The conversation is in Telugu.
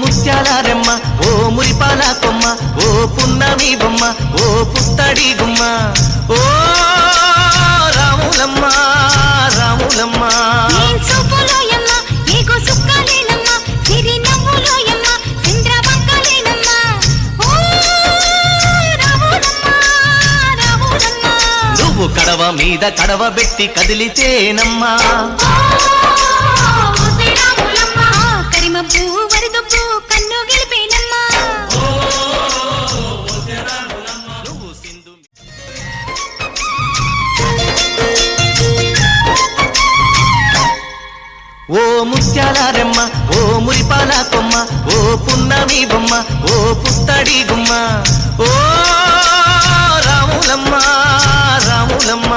ముత్యాల రెమ్మ ఓ మురిపాల కొమ్మ ఓ పున్నమి బొమ్మ ఓ పుత్తడి గుమ్మ ఓ రాములమ్మ రాములమ్మ నువ్వు కడవ మీద కడవ పెట్టి కదిలితేనమ్మా ఓ ముత్యాల రెమ్మ ఓ మురిపాల కొమ్మ ఓ పున్నమి బొమ్మ ఓ పుత్తడి గుమ్మ ఓ రాములమ్మ రాములమ్మ